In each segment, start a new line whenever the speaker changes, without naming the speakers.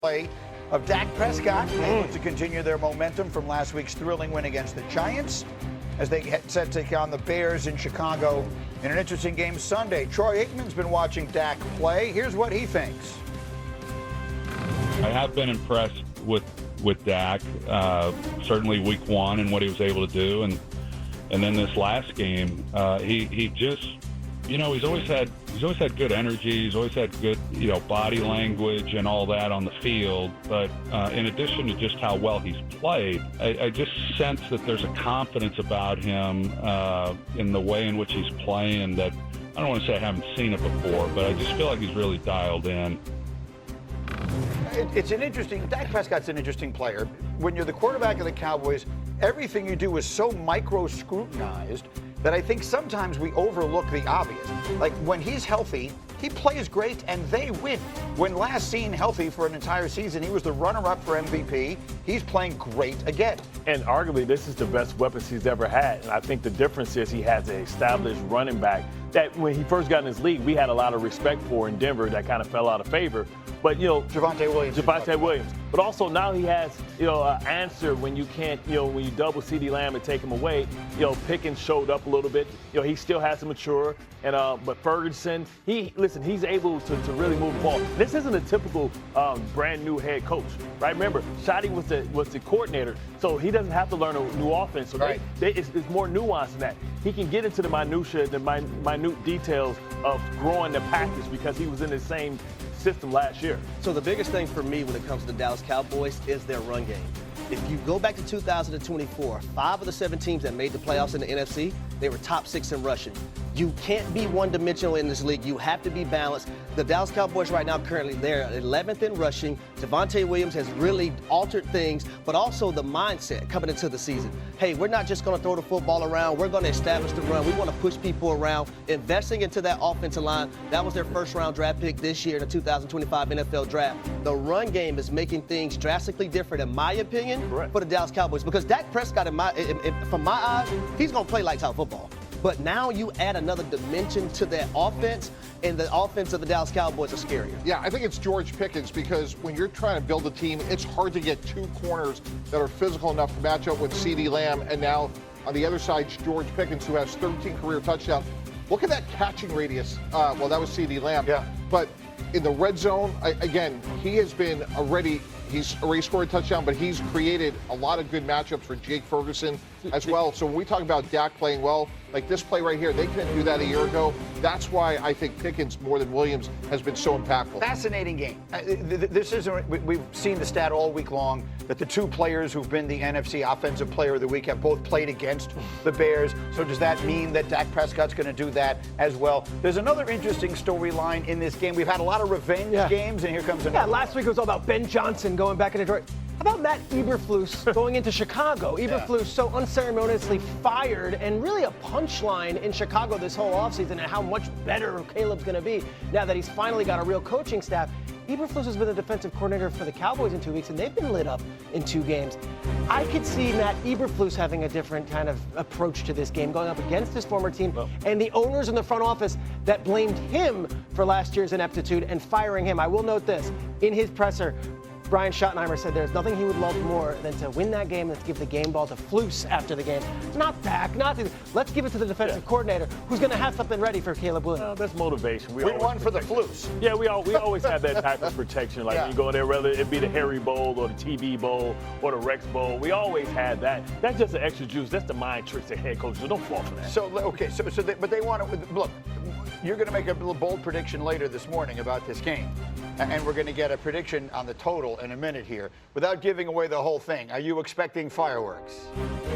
Play of Dak Prescott, able to continue their momentum from last week's thrilling win against the Giants as they get set to take on the Bears in Chicago in an interesting game Sunday. Troy Aikman's been watching Dak play. Here's what he thinks.
I have been impressed with Dak, certainly week one and what he was able to do. And then this last game, he just, he's always had good energy. He's always had good, body language and all that on the field. But in addition to just how well he's played, I just sense that there's a confidence about him in the way in which he's playing that I don't want to say I haven't seen it before, but I just feel like he's really dialed in.
Dak Prescott's an interesting player. When you're the quarterback of the Cowboys, everything you do is so micro-scrutinized that I think sometimes we overlook the obvious. Like when he's healthy, he plays great and they win. When last seen healthy for an entire season, he was the runner-up for MVP. He's playing great again.
And arguably, this is the best weapons he's ever had. And I think the difference is he has an established running back that when he first got in this league, we had a lot of respect for in Denver that kind of fell out of favor. But,
Javonte Williams.
But also now he has, an answer when you can't, when you double CeeDee Lamb and take him away. Pickens showed up a little bit. He still has to mature. And but Ferguson, he's able to really move the ball. This isn't a typical brand new head coach, right? Remember, Shotty was the coordinator, so he doesn't have to learn a new offense. So
right.
It's more nuanced than that. He can get into the minutia, the minute details of growing the package because he was in the same system last year.
So the biggest thing for me when it comes to the Dallas Cowboys is their run game. If you go back to 2024, 5 of the 7 teams that made the playoffs in the NFC, they were top 6 in rushing. You can't be one-dimensional in this league. You have to be balanced. The Dallas Cowboys right now, currently, they're 11th in rushing. Javonte Williams has really altered things, but also the mindset coming into the season. Hey, we're not just going to throw the football around. We're going to establish the run. We want to push people around. Investing into that offensive line, that was their first-round draft pick this year in the 2025 NFL Draft. The run game is making things drastically different, in my opinion, for the Dallas Cowboys. Because Dak Prescott, from my eyes, he's going to play lights out football. But now you add another dimension to that offense, and the offense of the Dallas Cowboys are scarier.
Yeah, I think it's George Pickens because when you're trying to build a team, it's hard to get 2 corners that are physical enough to match up with CeeDee Lamb. And now on the other side, George Pickens, who has 13 career touchdowns. Look at that catching radius. Well, that was CeeDee Lamb.
Yeah.
But in the red zone, again, he has been he's already scored a touchdown, but he's created a lot of good matchups for Jake Ferguson as well. So when we talk about Dak playing well, like this play right here, they couldn't do that a year ago. That's why I think Pickens, more than Williams, has been so impactful.
Fascinating game. We've seen the stat all week long that the 2 players who've been the NFC Offensive Player of the Week have both played against the Bears. So does that mean that Dak Prescott's going to do that as well? There's another interesting storyline in this game. We've had a lot of revenge games, and here comes another.
Yeah, last week it was all about Ben Johnson going back into Detroit. How about Matt Eberflus going into Chicago? Eberflus so unceremoniously fired, and really a punchline in Chicago this whole offseason, and how much better Caleb's going to be now that he's finally got a real coaching staff. Eberflus has been the defensive coordinator for the Cowboys in 2 weeks, and they've been lit up in 2 games. I could see Matt Eberflus having a different kind of approach to this game, going up against his former team, and the owners in the front office that blamed him for last year's ineptitude and firing him. I will note this. In his presser, Brian Schottenheimer said there's nothing he would love more than to win that game and to give the game ball to Flus after the game. Not Dak, let's give it to the defensive coordinator who's going to have something ready for Caleb Williams.
That's motivation.
Win one for the Flus.
Yeah, we always have that type of protection. Like when you go there, whether it be the Harry Bowl or the TV Bowl or the Rex Bowl, we always had that. That's just the extra juice. That's the mind tricks that head coaches. So don't fall for that.
But they want to look. You're going to make a little bold prediction later this morning about this game. And we're going to get a prediction on the total in a minute here. Without giving away the whole thing, are you expecting fireworks?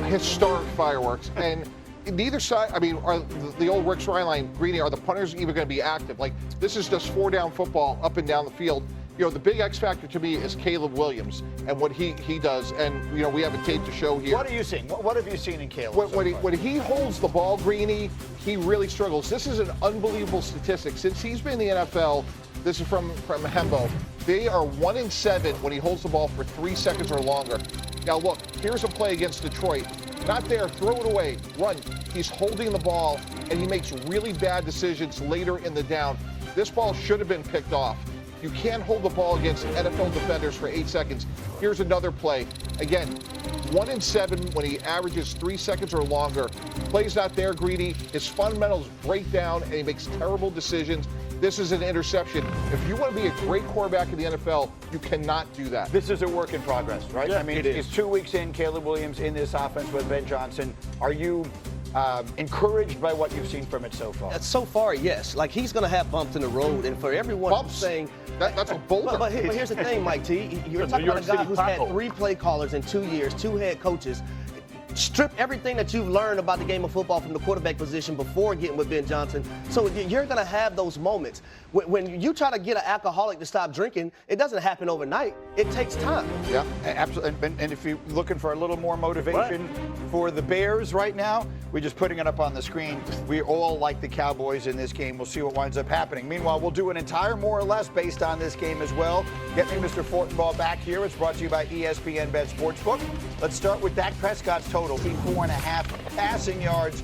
Historic fireworks. And neither side, are the old Rick Ryan Greeny, are the punters even going to be active? Like, this is just 4-down football up and down the field. The big X factor to me is Caleb Williams and what he does. And, we have a tape to show here.
What are you seeing? What have you seen in Caleb?
When he holds the ball, Greeny, he really struggles. This is an unbelievable statistic. Since he's been in the NFL, this is from Hembo, they are 1-7 when he holds the ball for 3 seconds or longer. Now, look, here's a play against Detroit. Not there, throw it away, run. He's holding the ball, and he makes really bad decisions later in the down. This ball should have been picked off. You can't hold the ball against NFL defenders for 8 seconds. Here's another play. Again, 1 in 7 when he averages 3 seconds or longer. Play's not there, Greedy. His fundamentals break down, and he makes terrible decisions. This is an interception. If you want to be a great quarterback in the NFL, you cannot do that.
This is a work in progress, right?
Yeah,
I mean,
it is.
it's 2 weeks in, Caleb Williams in this offense with Ben Johnson. Are you encouraged by what you've seen from it so far?
So far, yes. Like, he's going to have bumps in the road, and for everyone who's saying
That's a boulder.
But here's the thing, Mike T. You're talking about a guy who's had 3 play callers in 2 years, 2 head coaches. Strip everything that you've learned about the game of football from the quarterback position before getting with Ben Johnson. So you're going to have those moments. When you try to get an alcoholic to stop drinking, it doesn't happen overnight. It takes time.
Yeah, absolutely. And if you're looking for a little more motivation for the Bears right now, we're just putting it up on the screen. We all like the Cowboys in this game. We'll see what winds up happening. Meanwhile, we'll do an entire more or less based on this game as well. Get me Mr. Fortenbaugh back here. It's brought to you by ESPN Sportsbook. Let's start with Dak Prescott's total. 4.5 passing yards.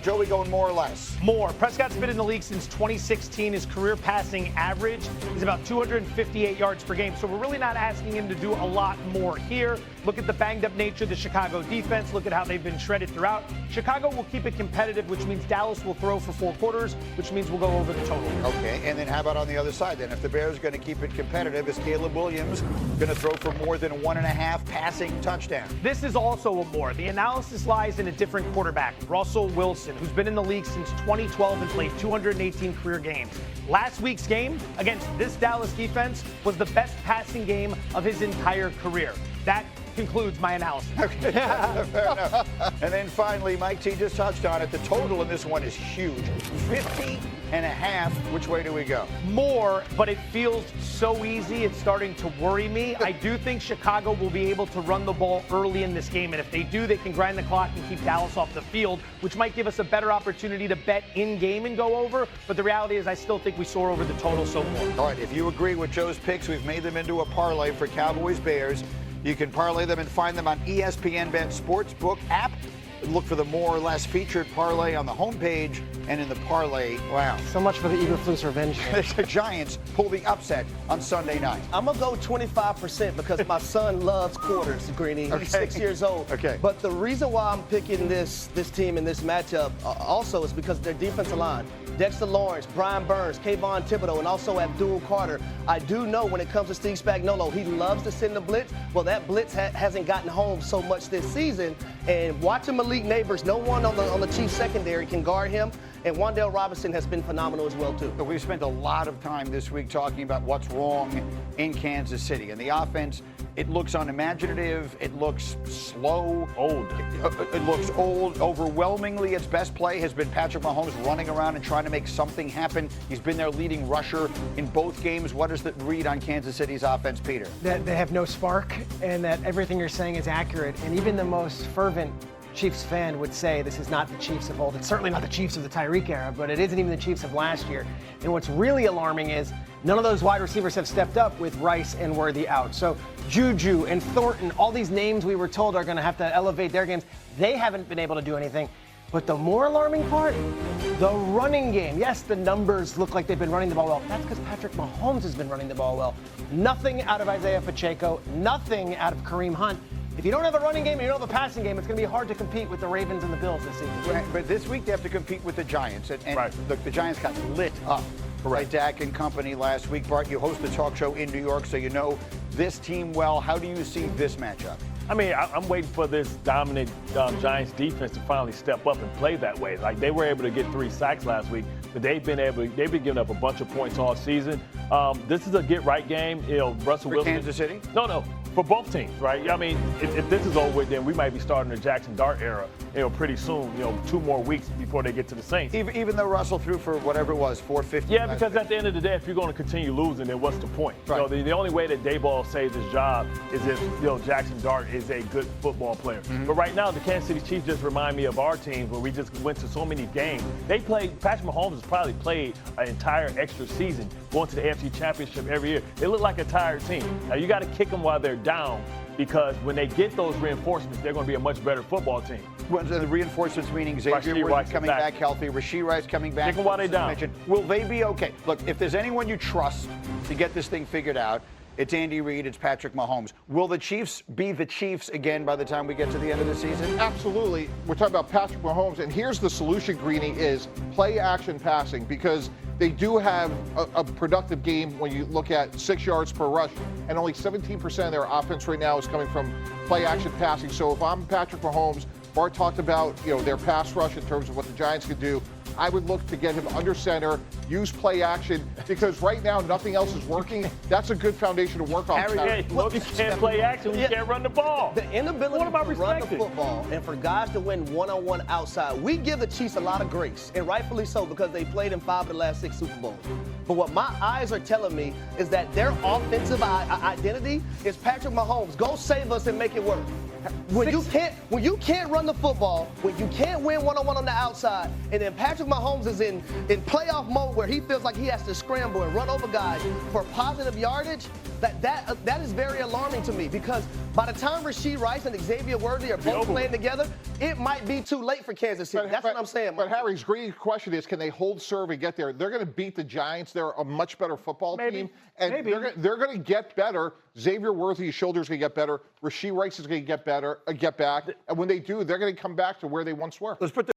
Joey going more or less?
More. Prescott's been in the league since 2016. His career passing average is about 258 yards per game. So we're really not asking him to do a lot more here. Look at the banged up nature of the Chicago defense. Look at how they've been shredded throughout. Chicago will keep it competitive, which means Dallas will throw for 4 quarters, which means we'll go over the total.
Okay, and then how about on the other side then? If the Bears are going to keep it competitive, is Caleb Williams going to throw for more than 1.5 passing touchdowns?
This is also a more. The analysis lies in a different quarterback, Russell Wilson, who's been in the league since 2012 and played 218 career games. Last week's game against this Dallas defense was the best passing game of his entire career. That concludes my analysis.
Okay, fair enough. And then finally, Mike T just touched on it. The total in this one is huge. 50.5. Which way do we go?
More, but it feels so easy. It's starting to worry me. I do think Chicago will be able to run the ball early in this game. And if they do, they can grind the clock and keep Dallas off the field, which might give us a better opportunity to bet in game and go over. But the reality is I still think we soar over the total, so more.
All right, if you agree with Joe's picks, we've made them into a parlay for Cowboys-Bears. You can parlay them and find them on ESPN Sportsbook app. Look for the more or less featured parlay on the homepage and in the parlay. Wow.
So much for the Eberflus revenge.
The Giants pull the upset on Sunday night.
I'm going to go 25% because my son loves quarters, Greeny. He's 6 years old.
Okay.
But the reason why I'm picking this team in this matchup also is because their defensive line. Dexter Lawrence, Brian Burns, Kayvon Thibodeau, and also Abdul Carter. I do know when it comes to Steve Spagnuolo, he loves to send the blitz. Well, that blitz hasn't gotten home so much this season. And watching Malik Neighbors, no one on the Chiefs secondary can guard him. And Wan'Dale Robinson has been phenomenal as well, too.
We've spent a lot of time this week talking about what's wrong in Kansas City. And the offense, it looks unimaginative. It looks slow.
Old.
It looks old. Overwhelmingly, its best play has been Patrick Mahomes running around and trying to make something happen. He's been their leading rusher in both games. What is the read on Kansas City's offense, Peter?
That they have no spark, and that everything you're saying is accurate. And even the most fervent Chiefs fan would say this is not the Chiefs of old. It's certainly not the Chiefs of the Tyreek era, but it isn't even the Chiefs of last year. And what's really alarming is none of those wide receivers have stepped up with Rice and Worthy out. So Juju and Thornton, all these names we were told are going to have to elevate their games, they haven't been able to do anything. But the more alarming part, the running game. Yes, the numbers look like they've been running the ball well. That's because Patrick Mahomes has been running the ball well. Nothing out of Isaiah Pacheco, nothing out of Kareem Hunt. If you don't have a running game and you don't have a passing game, it's going to be hard to compete with the Ravens and the Bills this season.
Right, but this week they have to compete with the Giants. And
Right.
look, the Giants got lit up by Dak and company last week. Bart, you host the talk show in New York, so you know this team well. How do you see this matchup?
I mean, I'm waiting for this dominant Giants defense to finally step up and play that way. Like, they were able to get 3 sacks last week, but they've been giving up a bunch of points all season. This is a get-right game. You know, Russell
For
Wilson.
Kansas City?
No, for both teams, right? I mean, if this is over with, then we might be starting the Jackson Dart era, pretty soon. 2 more weeks before they get to the Saints.
Even though Russell threw for whatever it was, 450.
Yeah, because at the end of the day, if you're going to continue losing, then what's the point?
Right.
The only way that Dayball saves his job is if Jackson Dart is a good football player.
Mm-hmm.
But right now, the Kansas City Chiefs just remind me of our teams where we just went to so many games. Patrick Mahomes has probably played an entire extra season going to the AFC Championship every year. They look like a tired team. Now, you got to kick them while they're down, because when they get those reinforcements, they're going to be a much better football team.
the reinforcements meaning Xavier
Rashee
Worthy
Rice
coming
back.
back healthy, Rashee Rice coming back.
Take 'em while they down.
suspension. Will they be okay? Look, if there's anyone you trust to get this thing figured out, it's Andy Reid, it's Patrick Mahomes. Will the Chiefs be the Chiefs again by the time we get to the end of the season?
Absolutely. We're talking about Patrick Mahomes, and here's the solution, Greeny, is play action passing, because they do have a productive game when you look at 6 yards per rush, and only 17% of their offense right now is coming from play action passing. So if I'm Patrick Mahomes, Bart talked about their pass rush in terms of what the Giants could do. I would look to get him under center, use play action, because right now nothing else is working. That's a good foundation to work on.
Harry, look, you can't play action when you can't run the ball.
The inability
What about
to run the
respecting?
football and for guys to win one-on-one outside, we give the Chiefs a lot of grace, and rightfully so, because they played in 5 of the last 6 Super Bowls. But what my eyes are telling me is that their offensive identity is Patrick Mahomes. Go save us and make it work. When you can't run the football, when you can't win one-on-one on the outside, and then Patrick Mahomes is in playoff mode where he feels like he has to scramble and run over guys for positive yardage, that is very alarming to me, because by the time Rashee Rice and Xavier Worthy are both playing together, it might be too late for Kansas City. That's what I'm saying.
But Harry's great question is, can they hold serve and get there? They're going to beat the Giants. They're a much better football team, and they're going to get better. Xavier Worthy's shoulders going to get better. Rashee Rice is going to get back, and when they do, they're going to come back to where they once were.
Let's put